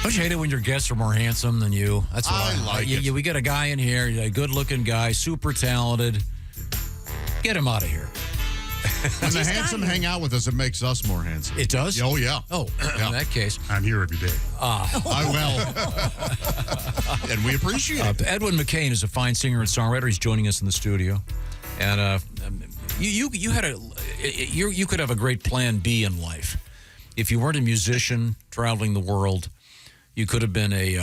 Don't you hate it when your guests are more handsome than you? That's what I like it. We get a guy in here, a good-looking guy, super talented. Get him out of here. When the handsome hang out with us, it makes us more handsome. It does? Oh, yeah. Oh, in that case. I'm here every day. I will. And we appreciate it. Edwin McCain is a fine singer and songwriter. He's joining us in the studio. And you could have a great plan B in life. If you weren't a musician traveling the world, you could have been a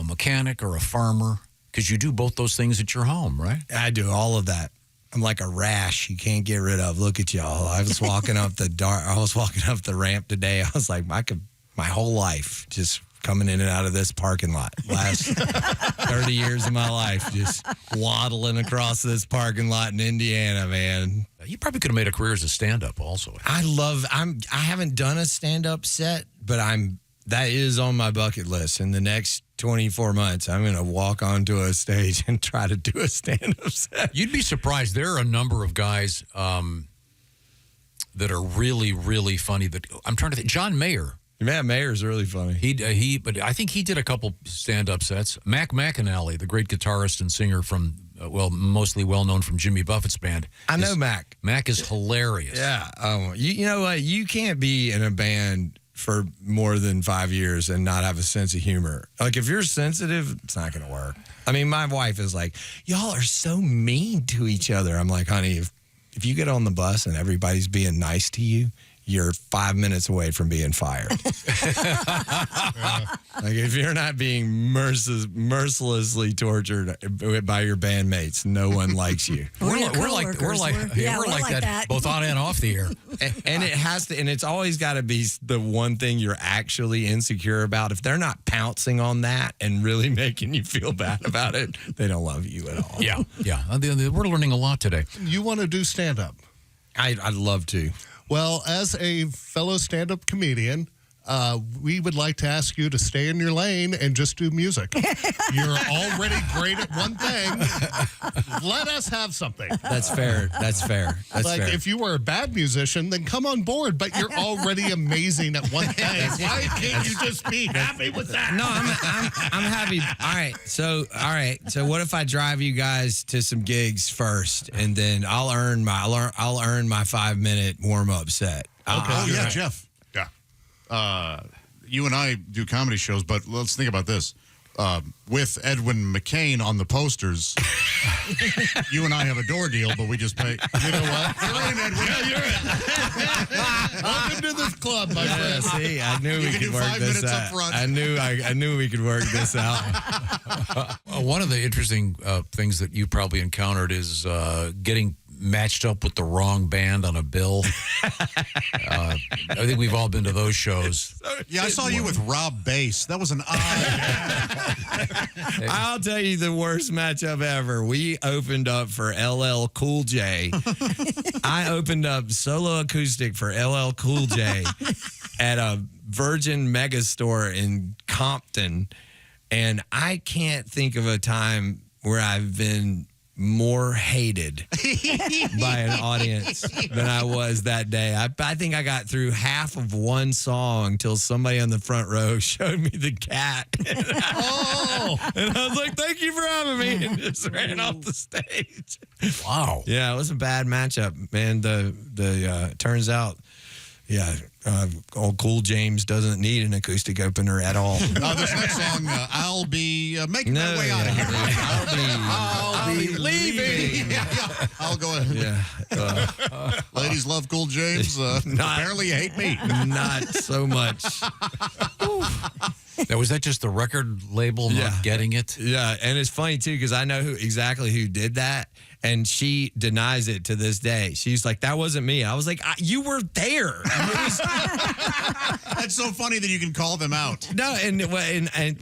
mechanic or a farmer, because you do both those things at your home, right? I do all of that. I'm like a rash you can't get rid of. Look at y'all. I was walking up the ramp today. I was like, my whole life just coming in and out of this parking lot. Last 30 years of my life, just waddling across this parking lot in Indiana, man. You probably could have made a career as a stand-up also. I haven't done a stand-up set, but that is on my bucket list. In the next 24 months, I'm going to walk onto a stage and try to do a stand-up set. You'd be surprised. There are a number of guys that are really, really funny. I'm trying to think. John Mayer. Matt Mayer's really funny. But I think he did a couple stand-up sets. Mac McAnally, the great guitarist and singer from, mostly well-known from Jimmy Buffett's band. I know Mac. Mac is hilarious. Yeah. You know what? You can't be in a band for more than 5 years and not have a sense of humor. Like, if you're sensitive, it's not going to work. I mean, my wife is like, y'all are so mean to each other. I'm like, honey, if you get on the bus and everybody's being nice to you, you're 5 minutes away from being fired. Like, if you're not being mercilessly tortured by your bandmates, no one likes you. We're like that, both on and off the air. And it has to, and it's always got to be the one thing you're actually insecure about. If they're not pouncing on that and really making you feel bad about it, they don't love you at all. Yeah. We're learning a lot today. You want to do stand-up? I'd love to. Well, as a fellow stand-up comedian, we would like to ask you to stay in your lane and just do music. You're already great at one thing. Let us have something. That's fair. That's fair. If you were a bad musician, then come on board, but you're already amazing at one thing. Why can't you just be happy with that? No, I'm happy. All right. So what if I drive you guys to some gigs first, and then I'll earn my 5-minute warm-up set. Yeah, Jeff. You and I do comedy shows, but let's think about this. With Edwin McCain on the posters, you and I have a door deal, but we just pay. You know what? You're in, Edwin. Yeah, you're in. Welcome to this club, my friend. See, I knew we could work this out. I knew we could work this out. One of the interesting things that you probably encountered is getting matched up with the wrong band on a bill. I think we've all been to those shows. Yeah, I saw you with Rob Bass. That was an odd. I'll tell you the worst matchup ever. We opened up for LL Cool J. I opened up solo acoustic for LL Cool J at a Virgin Megastore in Compton. And I can't think of a time where I've been more hated by an audience than I was that day. I think I got through half of one song till somebody on the front row showed me the cat. And I was like, thank you for having me, and just ran off the stage. Wow. Yeah, it was a bad matchup, man. The turns out, old Cool James doesn't need an acoustic opener at all. This next song, I'll be making my way out of here. I'll be leaving. Yeah. I'll go ahead. Yeah. Ladies love Cool James. Apparently you hate me. Not so much. Now, was that just the record label not getting it? Yeah, and it's funny, too, because I know exactly who did that, and she denies it to this day. She's like, that wasn't me. I was like, you were there. That's so funny that you can call them out. No, and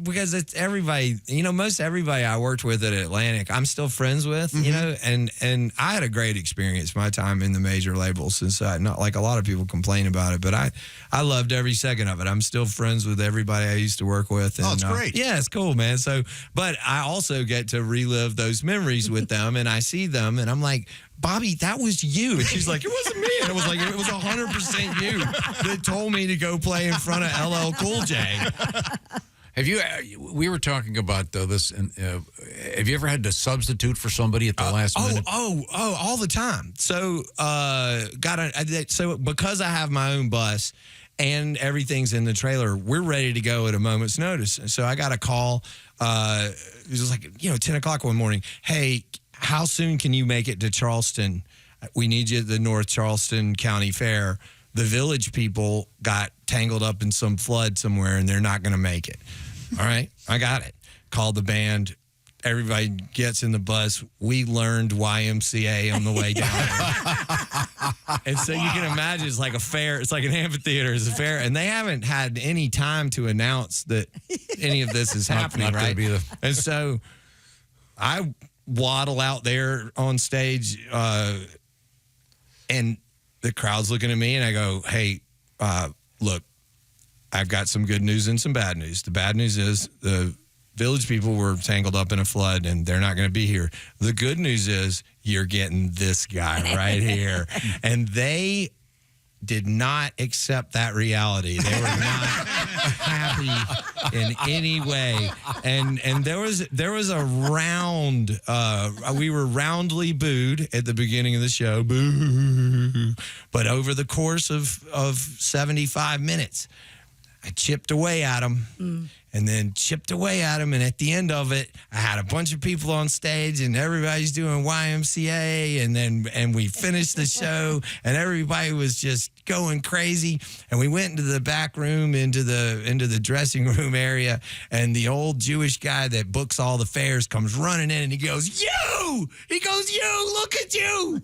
because it's everybody, most everybody I worked with at Atlantic, I'm still friends with, and I had a great experience my time in the major labels. Since not like a lot of people complain about it, but I loved every second of it. I'm still friends with everybody I used to work with. And, it's great. Yeah, it's cool, man. So, but I also get to relive those memories with them, and I see see them. And I'm like, Bobby, that was you. And she's like, it wasn't me. And it was like, it was 100% you that told me to go play in front of LL Cool J. Have you? We were talking about this, and have you ever had to substitute for somebody at the last minute? All the time. So, so because I have my own bus and everything's in the trailer, we're ready to go at a moment's notice. So I got a call. It was like 10 o'clock one morning. Hey, how soon can you make it to Charleston? We need you at the North Charleston County Fair. The Village people got tangled up in some flood somewhere, and they're not going to make it. All right, I got it. Called the band. Everybody gets in the bus. We learned YMCA on the way down. And so you can imagine it's like a fair. It's like an amphitheater. It's a fair. And they haven't had any time to announce that any of this is happening, not right? Be and so I waddle out there on stage, and the crowd's looking at me, and I go, hey, look, I've got some good news and some bad news. The bad news is the Village people were tangled up in a flood, and they're not going to be here. The good news is you're getting this guy right here. And they did not accept that reality. They were not happy in any way. And there was a round, we were roundly booed at the beginning of the show. Boo. But over the course of 75 minutes, I chipped away at them. And then chipped away at him, and at the end of it, I had a bunch of people on stage, and everybody's doing YMCA, and we finished the show, and everybody was just going crazy. And we went into the back room, into the dressing room area, and the old Jewish guy that books all the fairs comes running in, and he goes, "You!" He goes, "You! Look at you!"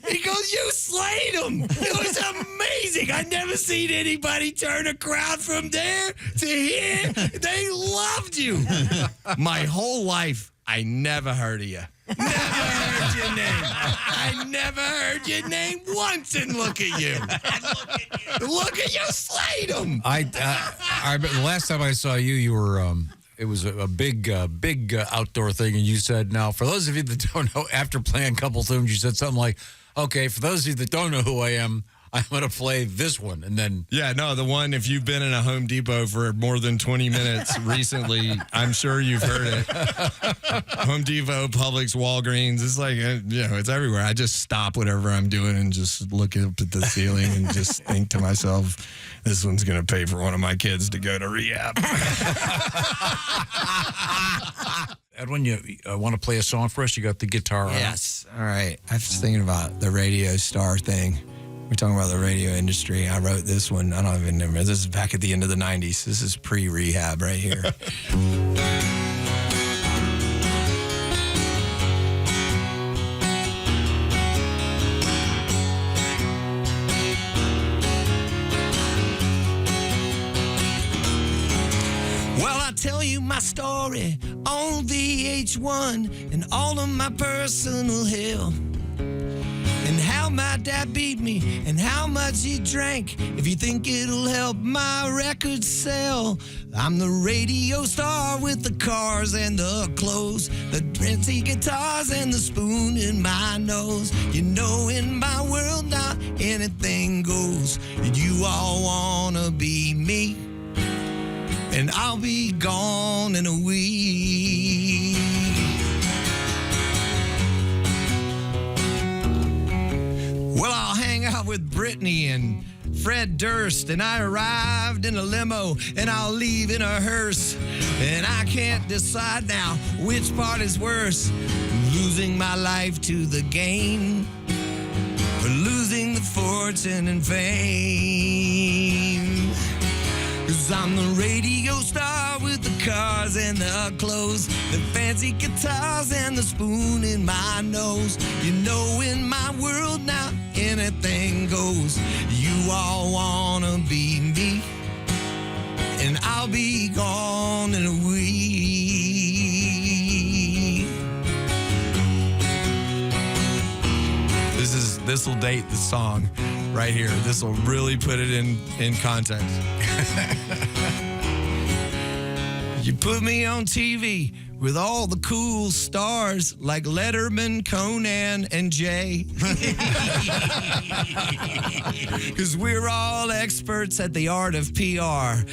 He goes, "You slayed him! It was amazing! I never seen anybody turn a crowd from there to here. They loved you." My whole life, I never heard of you. Never heard your name. I never heard your name once, and look at you. Look at you, slayed him. The last time I saw you, you were. It was a big outdoor thing, and you said, "Now, for those of you that don't know, after playing a couple tunes, you said something like, okay, for those of you that don't know who I am, I'm going to play this one." And then... Yeah, no, the one, if you've been in a Home Depot for more than 20 minutes recently, I'm sure you've heard it. Home Depot, Publix, Walgreens, it's like, it's everywhere. I just stop whatever I'm doing and just look up at the ceiling and just think to myself, this one's going to pay for one of my kids to go to rehab. Edwin, you want to play a song for us? You got the guitar. Yes. All right. I was thinking about the radio star thing. We're talking about the radio industry. I wrote this one. I don't even remember. This is back at the end of the 90s. This is pre-rehab right here. Well, I tell you my story on VH1 and all of my personal hell. And how my dad beat me, and how much he drank. If you think it'll help my record sell, I'm the radio star with the cars and the clothes, the fancy guitars and the spoon in my nose. You know, in my world now, anything goes. And you all wanna be me, and I'll be gone in a week. Well, I'll hang out with Brittany and Fred Durst, and I arrived in a limo, and I'll leave in a hearse. And I can't decide now which part is worse, losing my life to the game or losing the fortune and fame. 'Cause I'm the radio star with the cars and the clothes, the fancy guitars and the spoon in my nose. You know, in my world now, anything goes. You all wanna be me, and I'll be gone in a week. This will date the song right here. This will really put it in context. You put me on TV with all the cool stars like Letterman, Conan, and Jay. Because we're all experts at the art of PR,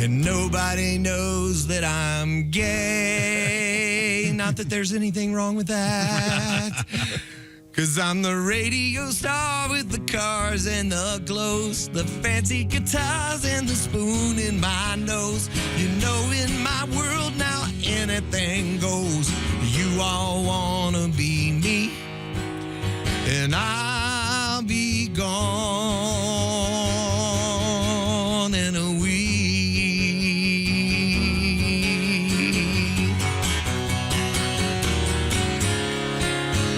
and nobody knows that I'm gay. Not that there's anything wrong with that. Cause I'm the radio star with the cars and the clothes, the fancy guitars and the spoon in my nose. You know, in my world now anything goes. You all wanna be me, and I'll be gone in a week.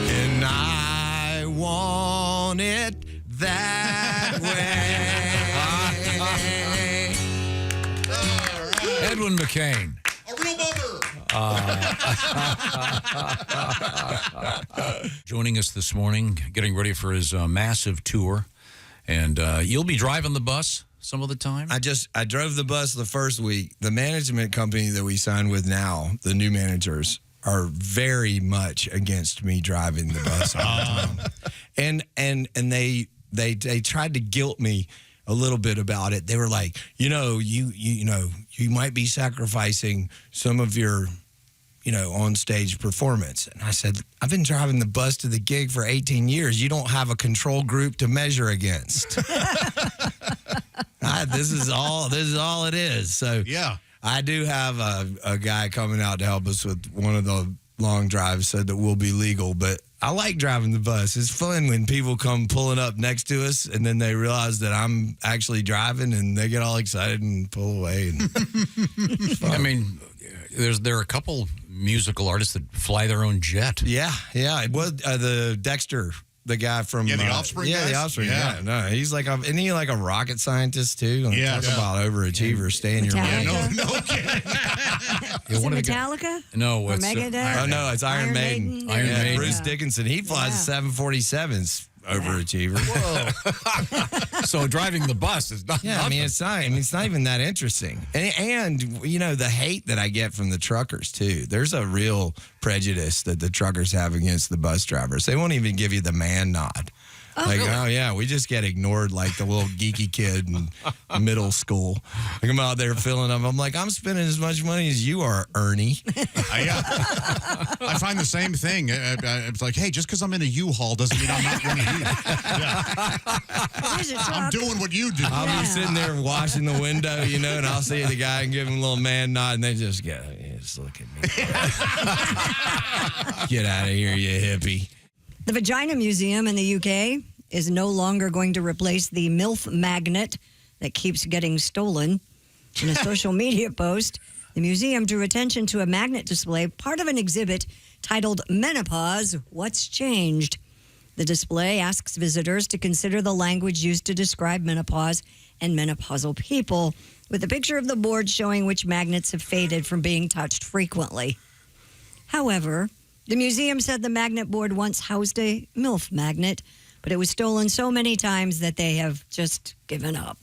And I want it that way. Edwin McCain. A real mother. Joining us this morning, getting ready for his massive tour. And you'll be driving the bus some of the time? I drove the bus the first week. The management company that we signed with now, the new managers, are very much against me driving the bus all the time. And they tried to guilt me a little bit about it. They were like, you might be sacrificing some of your, on stage performance. And I said, I've been driving the bus to the gig for 18 years. You don't have a control group to measure against. This is all it is. So Yeah. I do have a guy coming out to help us with one of the long drives, said that will be legal, but I like driving the bus. It's fun when people come pulling up next to us and then they realize that I'm actually driving and they get all excited and pull away. And it's fun. I mean, there are a couple musical artists that fly their own jet. Yeah. It was the Dexter, the guy from The Offspring Yeah, guys? the Offspring. Yeah. Yeah, no, he's like isn't he like a rocket scientist too? Yeah. Talk about overachievers. Stay in your lane. No kidding. Yeah, Is it one of the Metallica? No, Or it's Megadeth? Oh no, it's Iron Maiden. Iron Maiden. Maiden. Bruce Dickinson. He flies 747s. Overachiever. so driving the bus is not. Yeah, I mean it's not even that interesting. And the hate that I get from the truckers too. There's a real prejudice that the truckers have against the bus drivers. They won't even give you the man nod. Oh yeah, we just get ignored like the little geeky kid in middle school. Like I'm out there filling up. I'm like, I'm spending as much money as you are, Ernie. I find the same thing. It's like, hey, just because I'm in a U-Haul doesn't mean I'm not one of you. There's a I'm truck. doing what you do. I'll be sitting there washing the window, and I'll see the guy and give him a little man nod, and they just go, just look at me. Get out of here, you hippie. The Vagina Museum in the UK is no longer going to replace the MILF magnet that keeps getting stolen. In a social media post, the museum drew attention to a magnet display, part of an exhibit titled Menopause, What's Changed? The display asks visitors to consider the language used to describe menopause and menopausal people, with a picture of the board showing which magnets have faded from being touched frequently. However, the museum said the magnet board once housed a MILF magnet, but it was stolen so many times that they have just given up.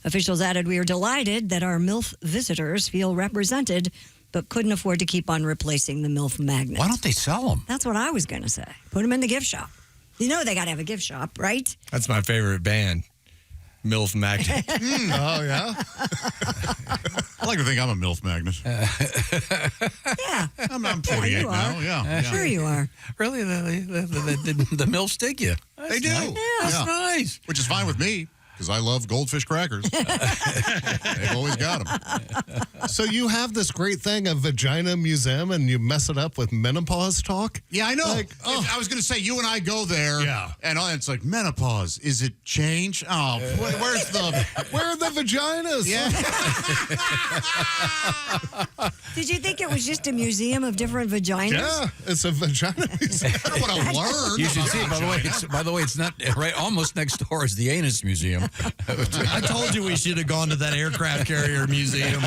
Officials added, "We are delighted that our MILF visitors feel represented, but couldn't afford to keep on replacing the MILF magnet." Why don't they sell them? That's what I was going to say. Put them in the gift shop. They got to have a gift shop, right? That's my favorite band, MILF Magnet. Oh, yeah? I like to think I'm a MILF magnet. Yeah. I'm 48 you now. are. Yeah. Sure you are. Really? The MILFs dig you. They do. Nice. That's nice. Which is fine with me, because I love goldfish crackers. They've always got them. So you have this great thing, a Vagina Museum, and you mess it up with menopause talk? Yeah, I know. Like, I was going to say, you and I go there, and it's like, menopause, is it change? Oh, where's the... Where are the vaginas? Yeah. Did you think it was just a museum of different vaginas? Yeah, it's a Vagina Museum. I want to learn. You should about see it. By the way, it's not right. Almost next door is the Anus Museum. I told you we should have gone to that aircraft carrier museum.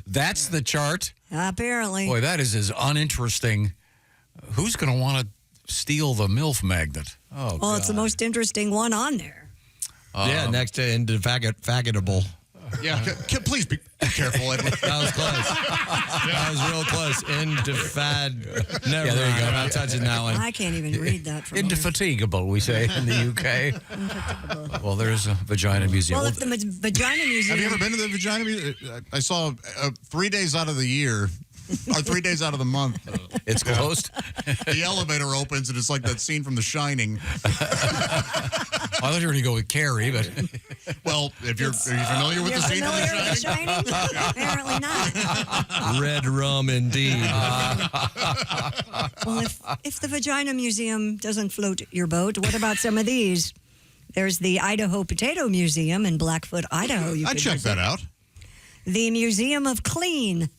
That's the chart. Apparently. Boy, that is as uninteresting. Who's going to want to steal the MILF magnet? Oh, Well, it's the most interesting one on there. Yeah, next to indefatigable. Yeah, please be careful, Edwin. That was close. That was real close. Never Yeah, there you mind. go. I'm not touching that one. I can't even read that. From here. Indefatigable, we say in the UK. Well, there's a Vagina Museum. Well, if the Vagina Museum. Have you ever been to the Vagina Museum? I saw 3 days out of the year, or 3 days out of the month. It's closed. The elevator opens and it's like that scene from The Shining. I thought you were going to go with Carrie, but Well, are you familiar with You're the scene from familiar The with The Shining? Shining? Apparently not. Red rum indeed. Well, if the Vagina Museum doesn't float your boat, what about some of these? There's the Idaho Potato Museum in Blackfoot, Idaho. I'd check that out. The Museum of Clean.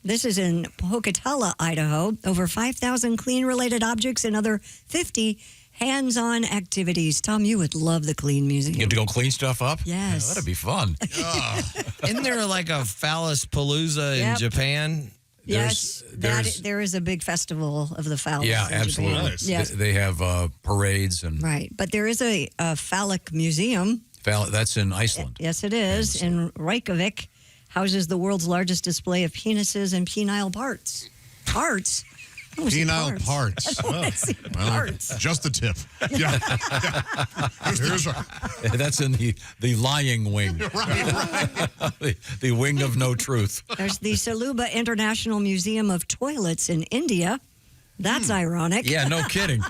This is in Pocatello, Idaho. Over 5,000 clean-related objects and other 50 hands-on activities. Tom, you would love the Clean Museum. you have to go clean stuff up? Yes. Yeah, that'd be fun. Isn't there like a phallus palooza in Yep. Japan? Yes, there is a big festival of the phallus. Yeah, in Japan. absolutely. Yes, They have parades and right. But there is a phallic museum. that's in Iceland. Yes, it is. In Reykjavik, houses the world's largest display of penises and penile parts. Parts? I wanna see Penile parts. I wanna see parts. Just the tip. Yeah. That's in the lying wing. the wing of no truth. There's the Saluba International Museum of Toilets in India. That's ironic. Yeah, no kidding.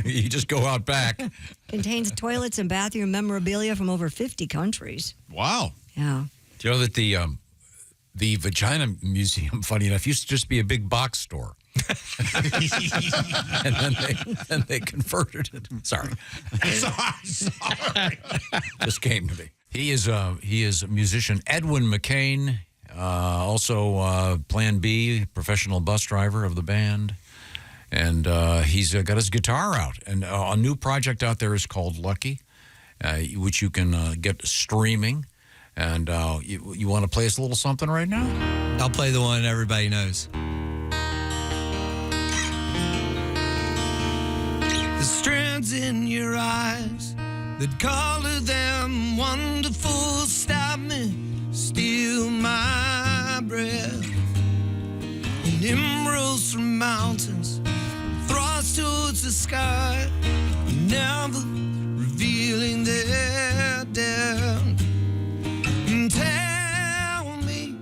You just go out back. Contains toilets and bathroom memorabilia from over 50 countries. Wow. Yeah. Do you know that the Vagina Museum, funny enough, used to just be a big box store. And then they converted it. Sorry. Sorry. Just came to me. He is a musician, Edwin McCain, also Plan B, professional bus driver of the band. And he's got his guitar out. And a new project out there is called Lucky, which you can get streaming. And you want to play us a little something right now? I'll play the one everybody knows. The strands in your eyes that color them wonderful stop me, steal my breath. And emeralds from mountains, thrust towards the sky, never revealing their depth. And tell me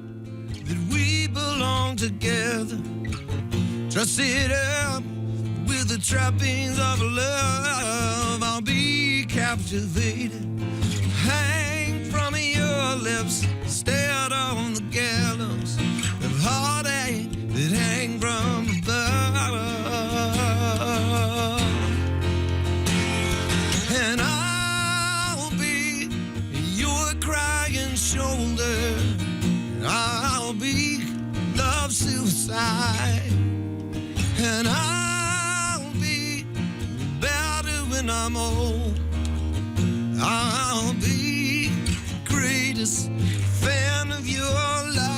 that we belong together. Dress it up with the trappings of love. I'll be captivated. Hang from your lips, stared on the gallows of heartache that hang from above. And I'll be your crying shoulder. I'll be love suicide. And I'll be better when I'm old. I'll be the greatest fan of your life.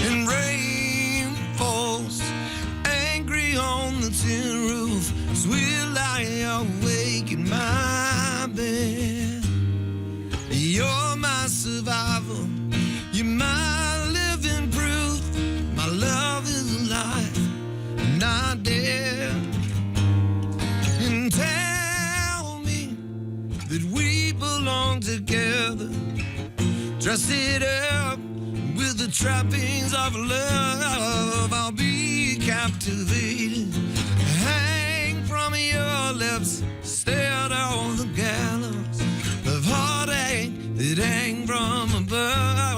And rain falls angry on the tin roof as we lie awake in my bed. You're my survival. You're my living proof. My love is alive, not dead. And tell me that we belong together. Dress it up with the trappings of love. I'll be captivated. Hang from your lips, stared on the gallows of heartache that hang from above.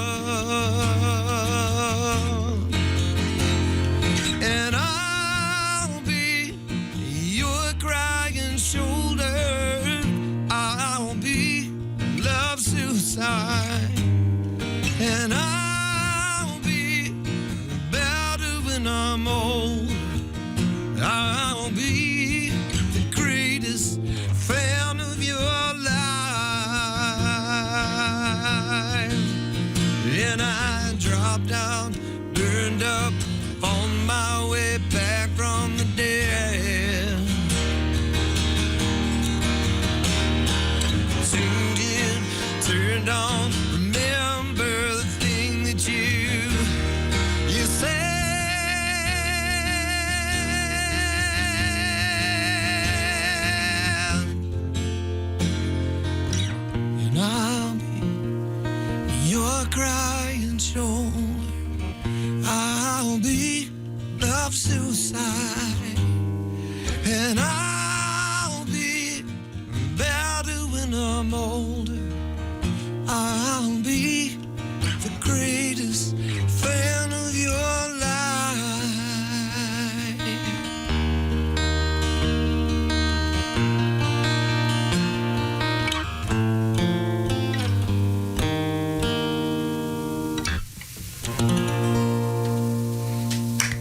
And I'll be your crying shoulder. I'll be love suicide. And I'll be better when I'm old. I'll be the greatest fan of your life. And I dropped down, burned up on my way of suicide. And I'll be better when I'm older. I'll be the greatest fan of your life.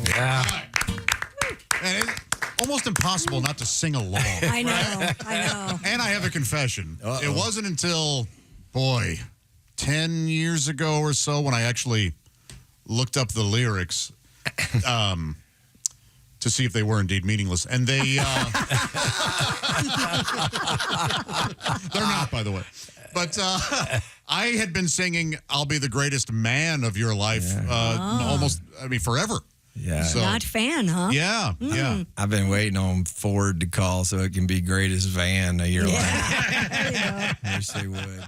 Yeah. And it's almost impossible not to sing along. I know. And I have a confession. It wasn't until, 10 years ago or so when I actually looked up the lyrics to see if they were indeed meaningless. And they... they're not, by the way. But I had been singing I'll Be the Greatest Man of Your Life forever. Yeah. So, Not fan, huh? yeah, yeah. I've been waiting on Ford to call so it can be greatest van of your life. There you go. I wish they would.